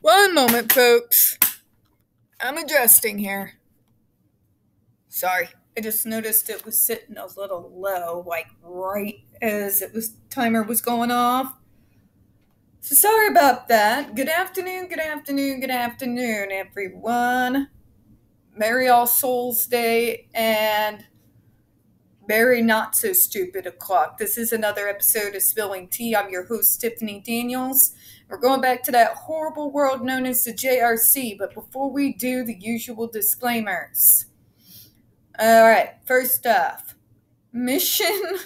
One moment, folks. I'm adjusting here. Sorry, I just noticed it was sitting a little low, like right as timer was going off. So sorry about that. Good afternoon, everyone. Merry All Souls Day and Merry Not So Stupid O'Clock. This is another episode of Spilling Tea. I'm your host, Tiffany Daniels. We're going back to that horrible world known as the JRC, but before we do, the usual disclaimers. Alright, first off, mission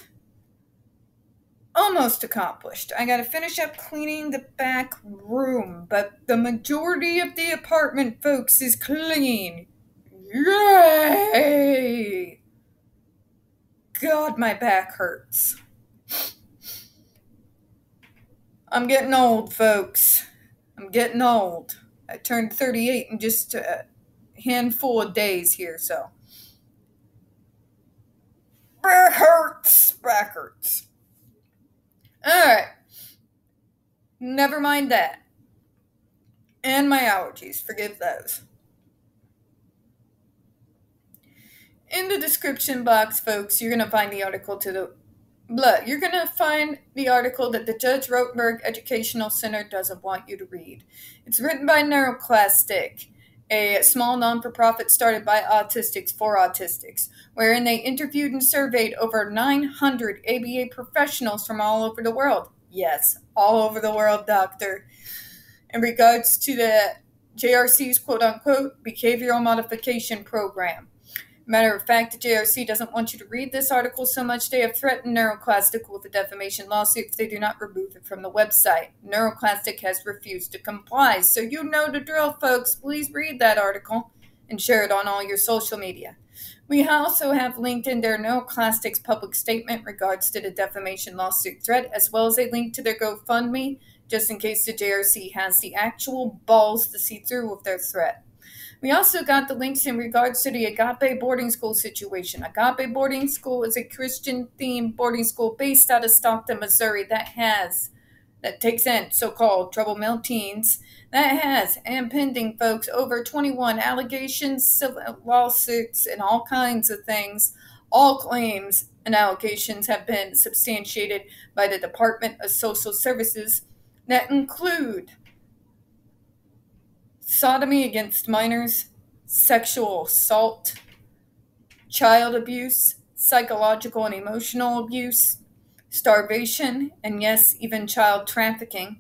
almost accomplished. I gotta finish up cleaning the back room, but the majority of the apartment, folks, is clean. Yay! God, my back hurts. I'm getting old, folks. I'm getting old. I turned 38 in just a handful of days here, so. Back hurts. Alright. Never mind that. And my allergies. Forgive those. In the description box, folks, you're going to find the article you're going to find the article that the Judge Rotenberg Educational Center doesn't want you to read. It's written by NeuroClastic, a small non-for-profit started by autistics for autistics, wherein they interviewed and surveyed over 900 ABA professionals from all over the world. Yes, all over the world, doctor. In regards to the JRC's quote-unquote behavioral modification program. Matter of fact, the JRC doesn't want you to read this article so much they have threatened NeuroClastic with a defamation lawsuit if they do not remove it from the website. NeuroClastic has refused to comply, so you know the drill, folks. Please read that article and share it on all your social media. We also have linked in their NeuroClastic's public statement in regards to the defamation lawsuit threat, as well as a link to their GoFundMe, just in case the JRC has the actual balls to see through with their threat. We also got the links in regards to the Agape boarding school situation. Agape boarding school is a Christian-themed boarding school based out of Stockton, Missouri that takes in so-called troubled male teens, that has, and pending, folks, over 21 allegations, civil lawsuits, and all kinds of things. All claims and allegations have been substantiated by the Department of Social Services that include sodomy against minors, sexual assault, child abuse, psychological and emotional abuse, starvation, and yes, even child trafficking.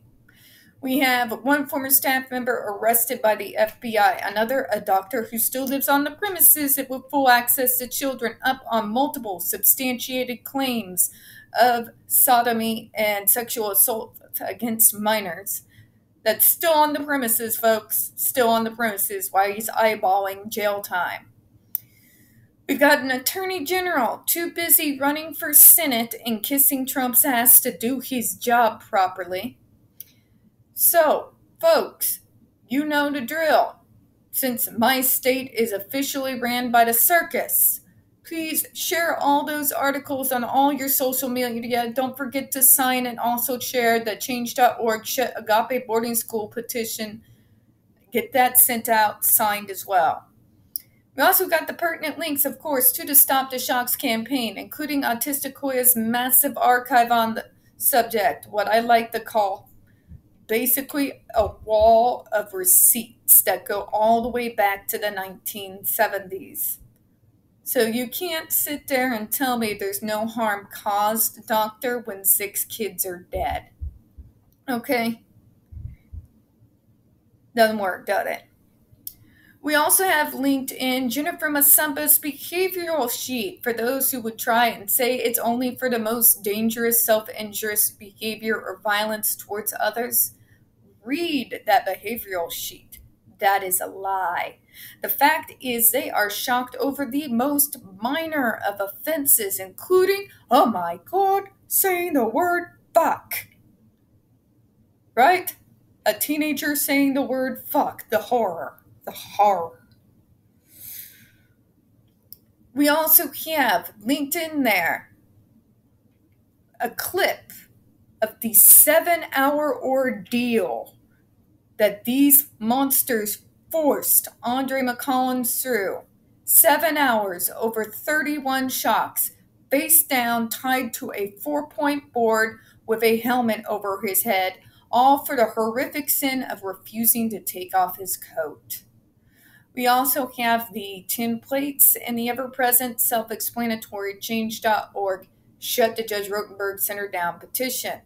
We have one former staff member arrested by the FBI, another a doctor who still lives on the premises with full access to children, up on multiple substantiated claims of sodomy and sexual assault against minors. That's still on the premises, folks. Still on the premises while he's eyeballing jail time. We got an attorney general too busy running for Senate and kissing Trump's ass to do his job properly. So, folks, you know the drill. Since my state is officially ran by the circus, please share all those articles on all your social media. Don't forget to sign and also share the change.org Agape boarding school petition. Get that sent out, signed as well. We also got the pertinent links, of course, to the Stop the Shocks campaign, including Hoya's massive archive on the subject, what I like to call basically a wall of receipts that go all the way back to the 1970s. So you can't sit there and tell me there's no harm caused, doctor, when 6 kids are dead. Okay? Doesn't work, does it? We also have linked in Jennifer Masamba's behavioral sheet for those who would try and say it's only for the most dangerous self-injurious behavior or violence towards others. Read that behavioral sheet. That is a lie. The fact is they are shocked over the most minor of offenses, including, oh my God, saying the word fuck. Right? A teenager saying the word fuck. The horror. The horror. We also have linked in there a clip of the 7-hour ordeal that these monsters forced Andre McCollum through 7 hours over 31 shocks, face down, tied to a 4-point board with a helmet over his head, all for the horrific sin of refusing to take off his coat. We also have the templates and the ever-present self-explanatory change.org Shut the Judge Rotenberg Center Down petition.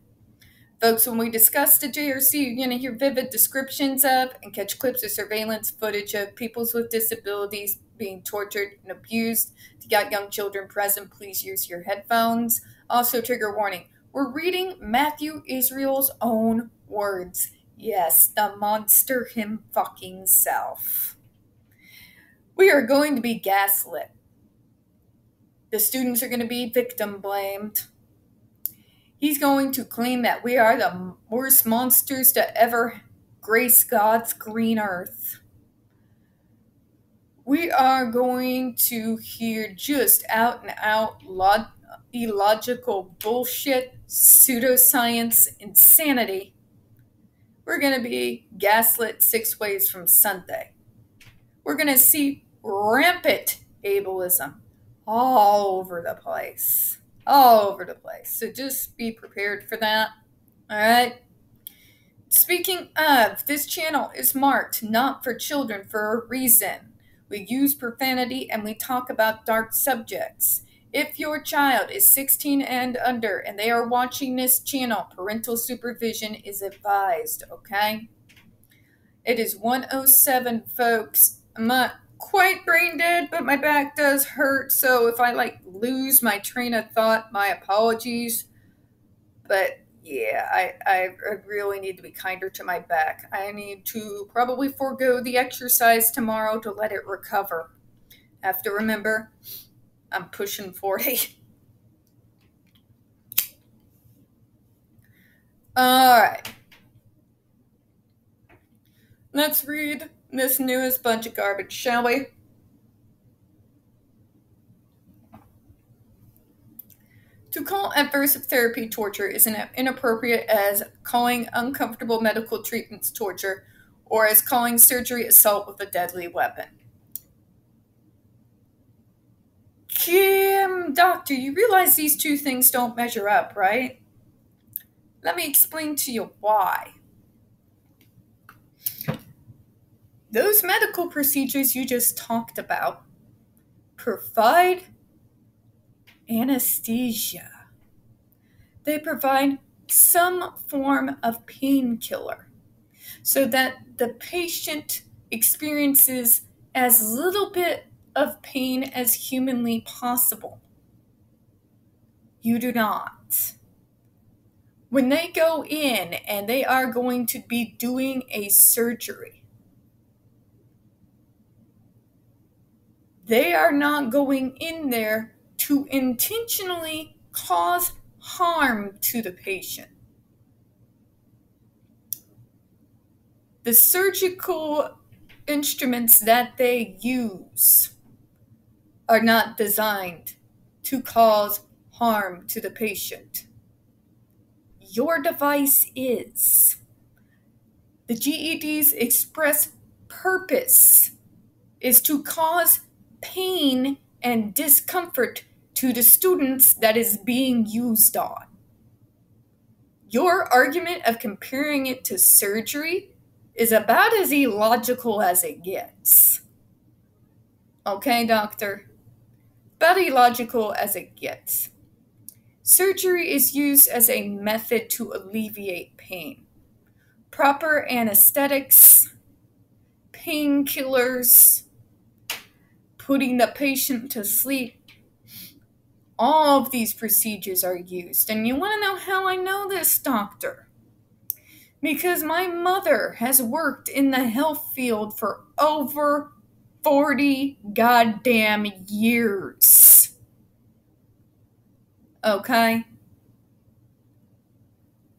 Folks, when we discuss the JRC, you're going to hear vivid descriptions of and catch clips of surveillance footage of people with disabilities being tortured and abused. If you got young children present, please use your headphones. Also, trigger warning. We're reading Matthew Israel's own words. Yes, the monster him fucking self. We are going to be gaslit. The students are going to be victim blamed. He's going to claim that we are the worst monsters to ever grace God's green earth. We are going to hear just out and out illogical bullshit, pseudoscience, insanity. We're going to be gaslit 6 ways from Sunday. We're going to see rampant ableism all over the place. All over the place. So just be prepared for that. All right. Speaking of, this channel is marked not for children for a reason. We use profanity and we talk about dark subjects. If your child is 16 and under and they are watching this channel, parental supervision is advised, okay? It is 1:07, folks. I'm not quite brain dead, but my back does hurt, so if I lose my train of thought, my apologies. But yeah, I really need to be kinder to my back. I need to probably forego the exercise tomorrow to let it recover. I have to remember, I'm pushing 40. Alright. Let's read this newest bunch of garbage, shall we? To call adversive therapy torture is inappropriate as calling uncomfortable medical treatments torture or as calling surgery assault with a deadly weapon. Doctor, you realize these two things don't measure up, right? Let me explain to you why. Those medical procedures you just talked about provide anesthesia. They provide some form of painkiller so that the patient experiences as little bit of pain as humanly possible. You do not. When they go in and they are going to be doing a surgery, they are not going in there to intentionally cause harm to the patient. The surgical instruments that they use are not designed to cause harm to the patient. Your device is. The GED's express purpose is to cause pain and discomfort to the students that is being used on. Your argument of comparing it to surgery is about as illogical as it gets. Okay, doctor? About illogical as it gets. Surgery is used as a method to alleviate pain. Proper anesthetics, painkillers, putting the patient to sleep, all of these procedures are used. And you want to know how I know this, doctor? Because my mother has worked in the health field for over 40 goddamn years. Okay?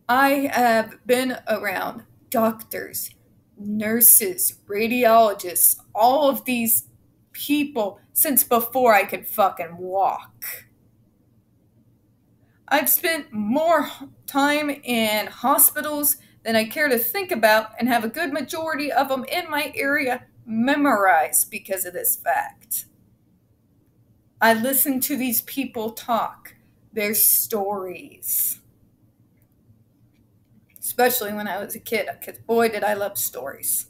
I have been around doctors, nurses, radiologists, all of these people since before I could fucking walk. I've spent more time in hospitals than I care to think about, and have a good majority of them in my area memorized because of this fact. I listen to these people talk, their stories. Especially when I was a kid, because boy, did I love stories.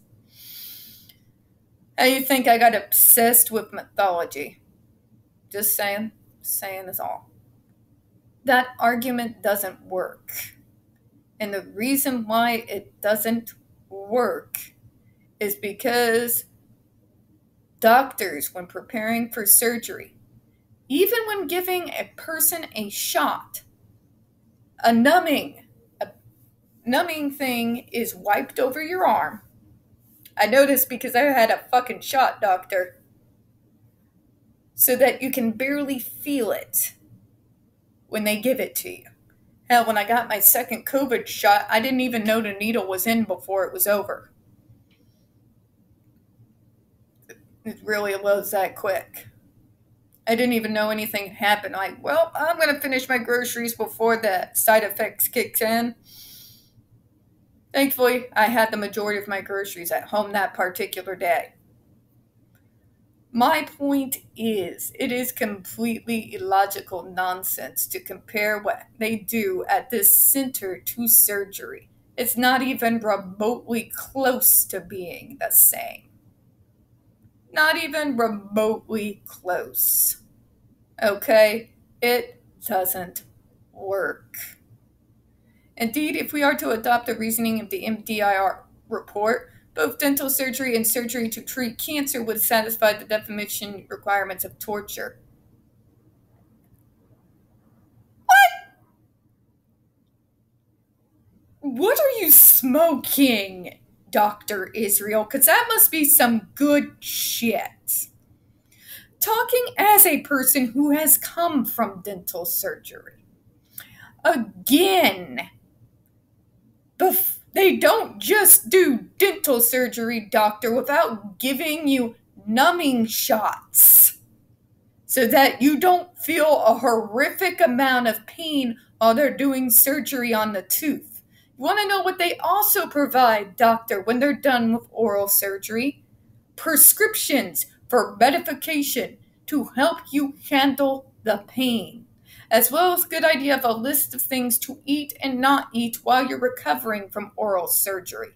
How do you think I got obsessed with mythology? Just saying. Saying this all. That argument doesn't work. And the reason why it doesn't work is because doctors, when preparing for surgery, even when giving a person a shot, a numbing thing is wiped over your arm. I noticed because I had a fucking shot, doctor. So that you can barely feel it when they give it to you. Hell, when I got my second COVID shot, I didn't even know the needle was in before it was over. It really was that quick. I didn't even know anything happened. Like, well, I'm going to finish my groceries before the side effects kicks in. Thankfully, I had the majority of my groceries at home that particular day. My point is, it is completely illogical nonsense to compare what they do at this center to surgery. It's not even remotely close to being the same. Not even remotely close. Okay? It doesn't work. Indeed, if we are to adopt the reasoning of the MDIR report, both dental surgery and surgery to treat cancer would satisfy the definition requirements of torture. What are you smoking, Dr. Israel? Because that must be some good shit. Talking as a person who has come from dental surgery. Again, they don't just do dental surgery, doctor, without giving you numbing shots so that you don't feel a horrific amount of pain while they're doing surgery on the tooth. You want to know what they also provide, doctor, when they're done with oral surgery? Prescriptions for medication to help you handle the pain, as well as a good idea of a list of things to eat and not eat while you're recovering from oral surgery.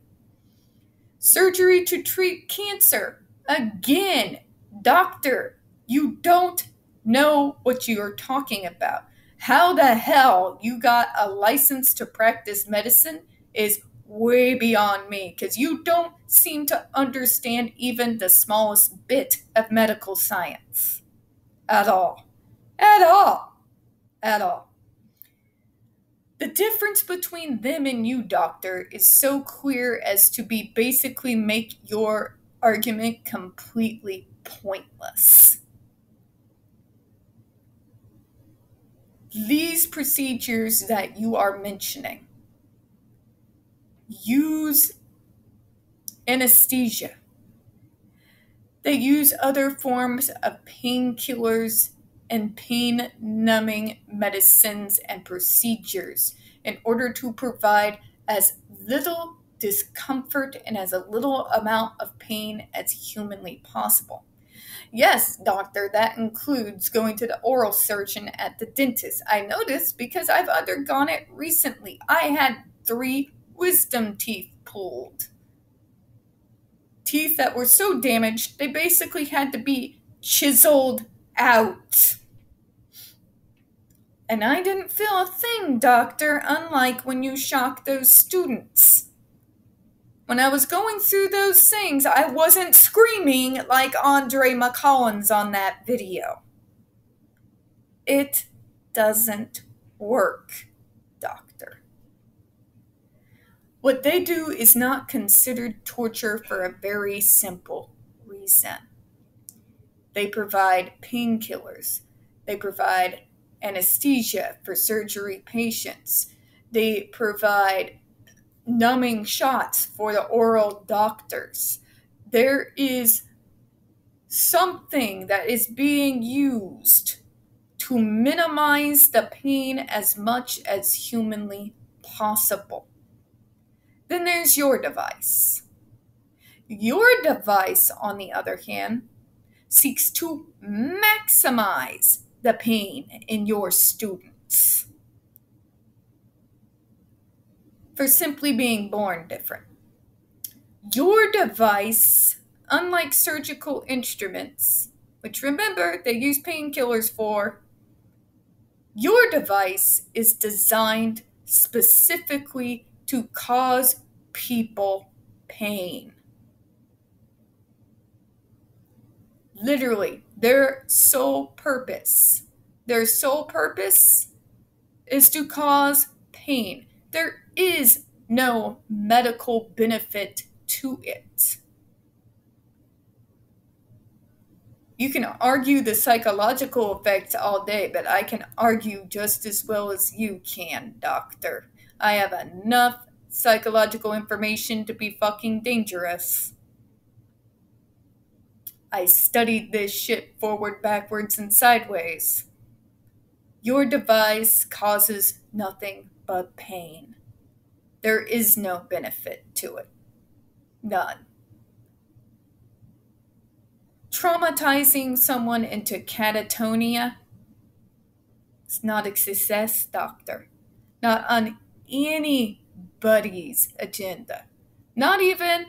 Surgery to treat cancer. Again, doctor, you don't know what you're talking about. How the hell you got a license to practice medicine is way beyond me, because you don't seem to understand even the smallest bit of medical science. At all. At all. At all. The difference between them and you, doctor, is so clear as to be basically make your argument completely pointless. These procedures that you are mentioning use anesthesia. They use other forms of painkillers and pain-numbing medicines and procedures in order to provide as little discomfort and as a little amount of pain as humanly possible. Yes, doctor, that includes going to the oral surgeon at the dentist. I noticed because I've undergone it recently. I had 3 wisdom teeth pulled. Teeth that were so damaged, they basically had to be chiseled out. And I didn't feel a thing, doctor, unlike when you shocked those students. When I was going through those things, I wasn't screaming like Andre McCollins on that video. It doesn't work, doctor. What they do is not considered torture for a very simple reason. They provide painkillers. They provide anesthesia for surgery patients. They provide numbing shots for the oral doctors. There is something that is being used to minimize the pain as much as humanly possible. Then there's your device. Your device, on the other hand, seeks to maximize the pain in your students for simply being born different. Your device, unlike surgical instruments, which remember they use painkillers for, your device is designed specifically to cause people pain. Literally, their sole purpose is to cause pain. There is no medical benefit to it. You can argue the psychological effects all day, but I can argue just as well as you can, doctor. I have enough psychological information to be fucking dangerous. I studied this shit forward, backwards, and sideways. Your device causes nothing but pain. There is no benefit to it. None. Traumatizing someone into catatonia is not a success, doctor. Not on anybody's agenda. Not even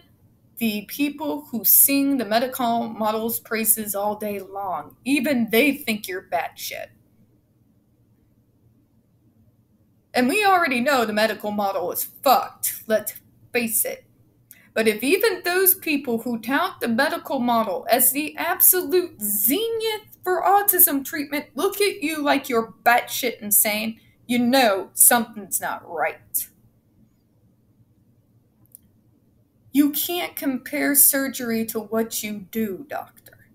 the people who sing the medical model's praises all day long. Even they think you're batshit. And we already know the medical model is fucked, let's face it. But if even those people who tout the medical model as the absolute zenith for autism treatment look at you like you're batshit insane, you know something's not right. You can't compare surgery to what you do, doctor.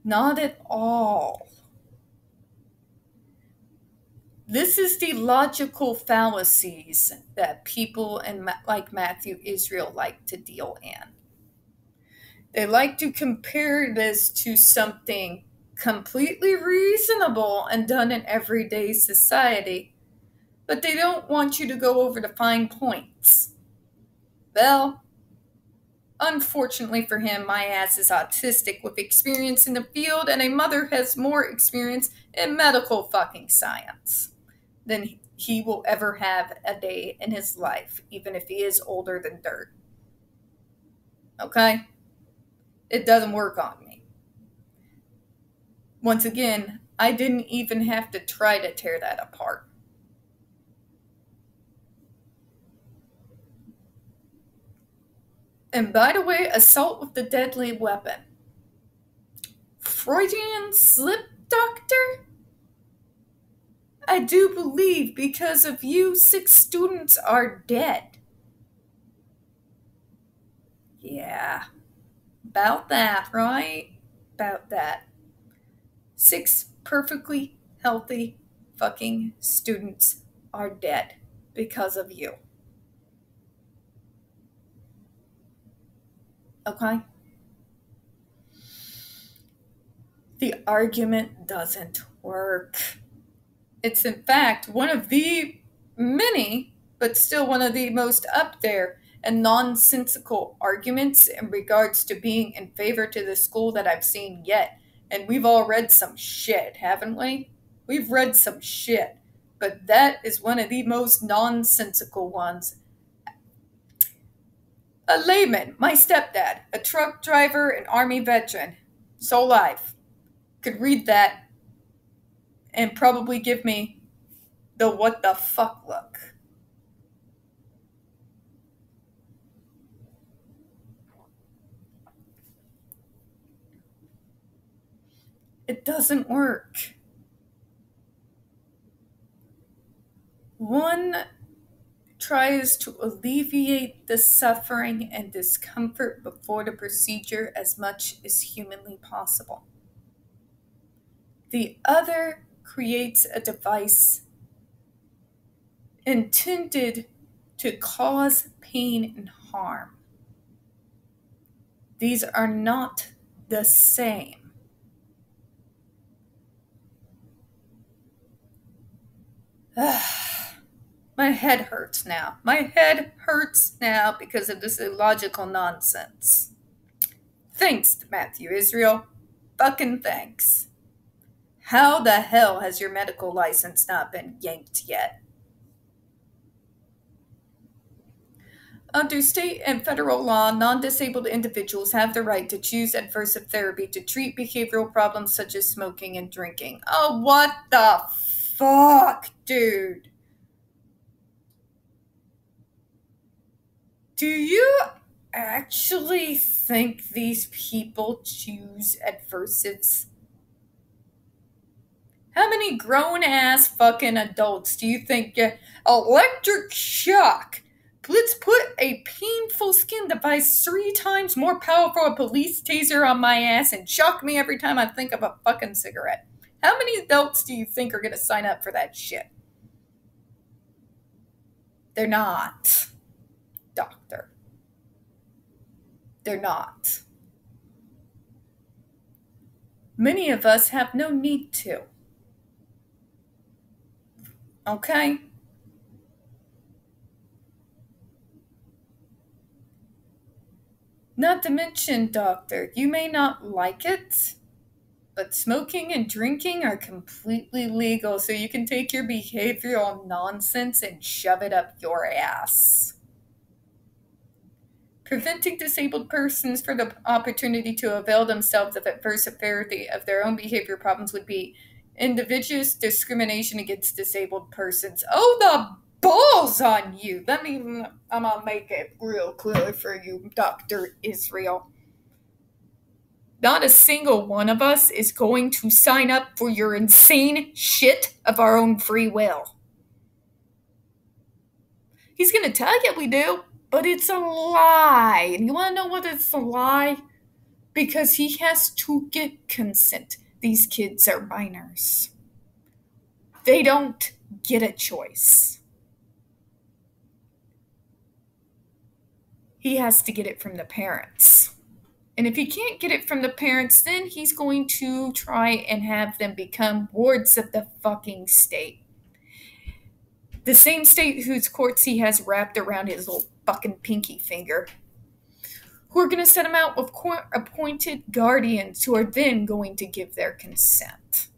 Not at all. This is the logical fallacies that people like Matthew Israel like to deal in. They like to compare this to something completely reasonable and done in everyday society, but they don't want you to go over the fine points. Well, unfortunately for him, my ass is autistic with experience in the field, and a mother has more experience in medical fucking science than he will ever have a day in his life, even if he is older than dirt. Okay? It doesn't work on me. Once again, I didn't even have to try to tear that apart. And by the way, assault with a deadly weapon. Freudian slip, doctor? I do believe because of you, 6 students are dead. Yeah, about that, right? About that. 6 perfectly healthy fucking students are dead because of you. Okay? The argument doesn't work. It's in fact one of the many, but still one of the most up there and nonsensical arguments in regards to being in favor to the school that I've seen yet. And we've all read some shit, haven't we? We've read some shit. But that is one of the most nonsensical ones. A layman, my stepdad, a truck driver, an army veteran, so alive, could read that and probably give me the what the fuck look. It doesn't work. One tries to alleviate the suffering and discomfort before the procedure as much as humanly possible. The other creates a device intended to cause pain and harm. These are not the same. My head hurts now. My head hurts now because of this illogical nonsense. Thanks, Matthew Israel. Fucking thanks. How the hell has your medical license not been yanked yet? Under state and federal law, non-disabled individuals have the right to choose adversive therapy to treat behavioral problems such as smoking and drinking. Oh, what the fuck, dude? Do you actually think these people choose adversives? How many grown-ass fucking adults do you think get electric shock? Let's put a painful skin device 3 times more powerful a police taser on my ass and shock me every time I think of a fucking cigarette. How many adults do you think are going to sign up for that shit? They're not, doctor. They're not. Many of us have no need to. Okay? Not to mention, doctor, you may not like it, but smoking and drinking are completely legal, so you can take your behavioral nonsense and shove it up your ass. Preventing disabled persons from the opportunity to avail themselves of adversive therapy of their own behavior problems would be invidious discrimination against disabled persons. Oh, the balls on you! I'm gonna make it real clear for you, Dr. Israel. Not a single one of us is going to sign up for your insane shit of our own free will. He's gonna tell you we do, but it's a lie. And you wanna know what it's a lie? Because he has to get consent. These kids are minors. They don't get a choice. He has to get it from the parents. And if he can't get it from the parents, then he's going to try and have them become wards of the fucking state. The same state whose courts he has wrapped around his little fucking pinky finger. Who are going to set him out with court-appointed guardians who are then going to give their consent.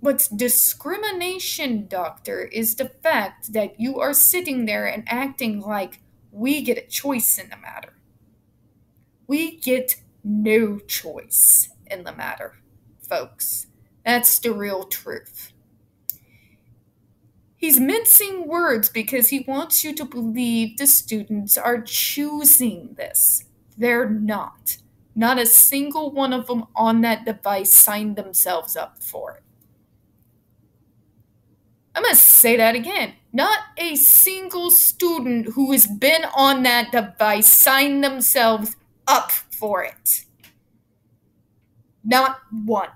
What's discrimination, doctor, is the fact that you are sitting there and acting like we get a choice in the matter. We get no choice in the matter, folks. That's the real truth. He's mincing words because he wants you to believe the students are choosing this. They're not. Not a single one of them on that device signed themselves up for it. I'm going to say that again. Not a single student who has been on that device signed themselves up for it. Not one.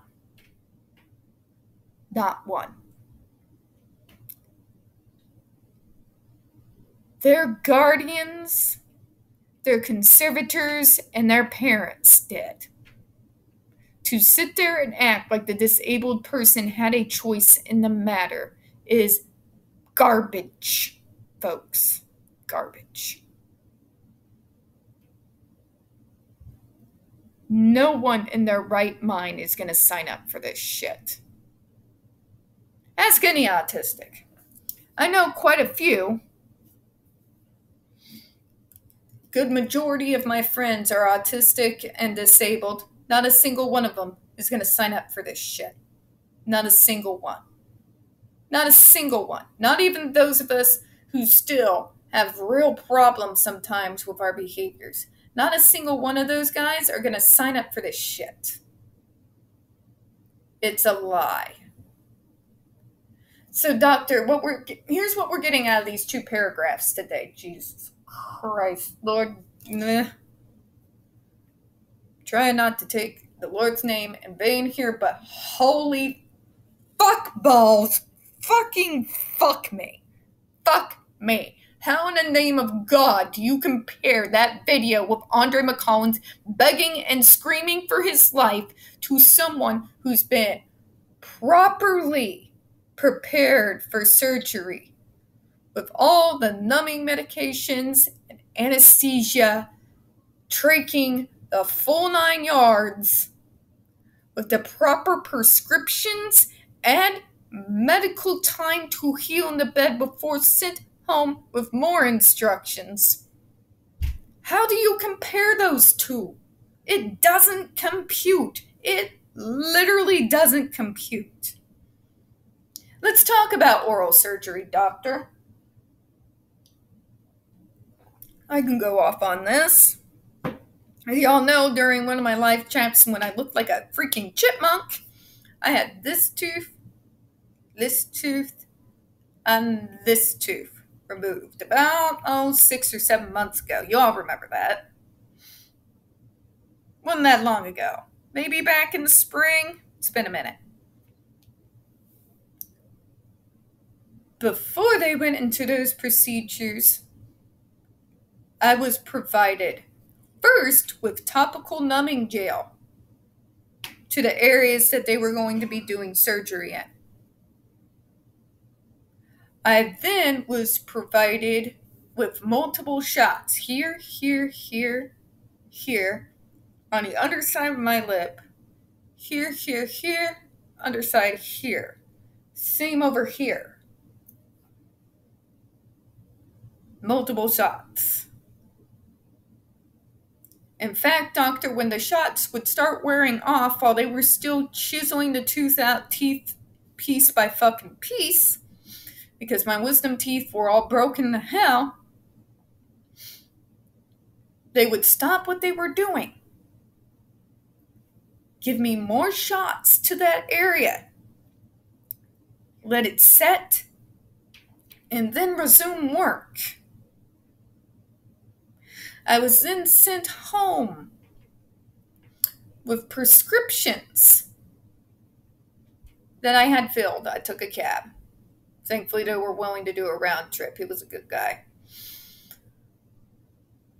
Not one. Their guardians, their conservators, and their parents did. To sit there and act like the disabled person had a choice in the matter is garbage, folks. Garbage. No one in their right mind is going to sign up for this shit. Ask any autistic. I know quite a few. Good majority of my friends are autistic and disabled. Not a single one of them is going to sign up for this shit. Not a single one. Not a single one. Not even those of us who still have real problems sometimes with our behaviors. Not a single one of those guys are going to sign up for this shit. It's a lie. So, doctor, here's what we're getting out of these 2 paragraphs today. Jesus Christ, Lord. Trying not to take the Lord's name in vain here, but holy fuck balls. Fucking fuck me. Fuck me. How in the name of God do you compare that video with Andre McCollins begging and screaming for his life to someone who's been properly prepared for surgery with all the numbing medications and anesthesia, taking the full 9 yards, with the proper prescriptions and medical time to heal in the bed before sent home with more instructions. How do you compare those two? It doesn't compute. It literally doesn't compute. Let's talk about oral surgery, doctor. I can go off on this. As y'all know, during one of my life chats when I looked like a freaking chipmunk, I had this tooth, and this tooth removed about, 6 or 7 months ago. You all remember that. Wasn't that long ago. Maybe back in the spring. It's been a minute. Before they went into those procedures, I was provided first with topical numbing gel to the areas that they were going to be doing surgery in. I then was provided with multiple shots here, on the underside of my lip, here, underside here. Same over here. Multiple shots. In fact, doctor, when the shots would start wearing off while they were still chiseling the tooth out, teeth piece by fucking piece, because my wisdom teeth were all broken to hell, they would stop what they were doing. Give me more shots to that area. Let it set, and then resume work. I was then sent home with prescriptions that I had filled. I took a cab. Thankfully, they were willing to do a round trip. He was a good guy.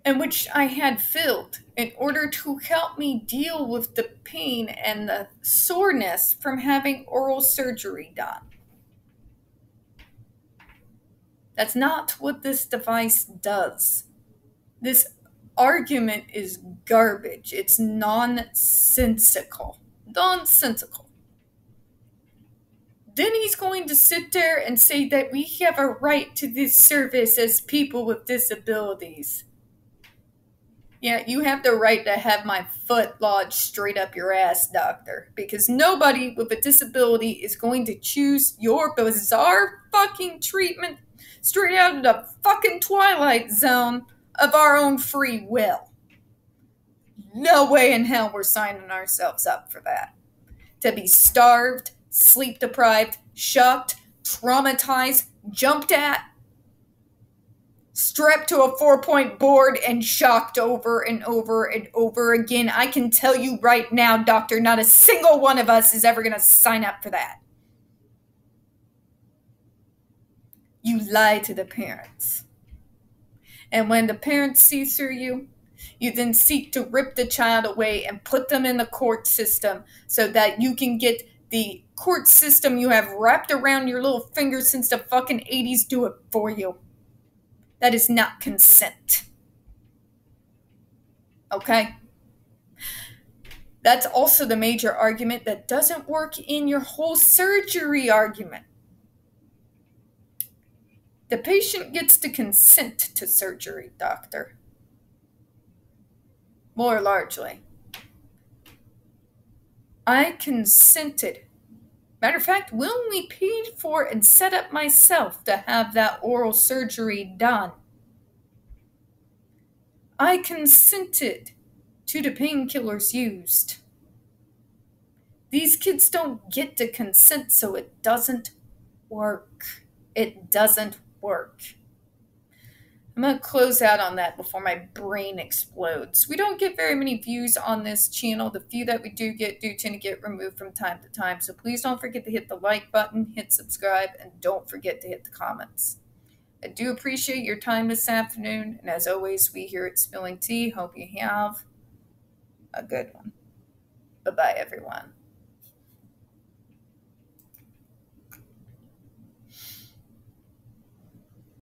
And which I had filled in order to help me deal with the pain and the soreness from having oral surgery done. That's not what this device does. This argument is garbage. It's nonsensical. Nonsensical. Then he's going to sit there and say that we have a right to this service as people with disabilities. Yeah, you have the right to have my foot lodged straight up your ass, doctor. Because nobody with a disability is going to choose your bizarre fucking treatment straight out of the fucking Twilight Zone of our own free will. No way in hell we're signing ourselves up for that. To be starved, sleep deprived, shocked, traumatized, jumped at, strapped to a 4-point board, and shocked over and over and over again. I can tell you right now, doctor, not a single one of us is ever going to sign up for that. You lie to the parents. And when the parents see through you, you then seek to rip the child away and put them in the court system so that you can get the court system you have wrapped around your little finger since the fucking 80s do it for you. That is not consent. Okay? That's also the major argument that doesn't work in your whole surgery argument. The patient gets to consent to surgery, doctor. More largely. I consented. Matter of fact, willingly paid for and set up myself to have that oral surgery done. I consented to the painkillers used. These kids don't get to consent, so it doesn't work. It doesn't work. I'm going to close out on that before my brain explodes. We don't get very many views on this channel. The few that we do get do tend to get removed from time to time. So please don't forget to hit the like button, hit subscribe, and don't forget to hit the comments. I do appreciate your time this afternoon. And as always, we here at Spilling Tea hope you have a good one. Bye-bye, everyone.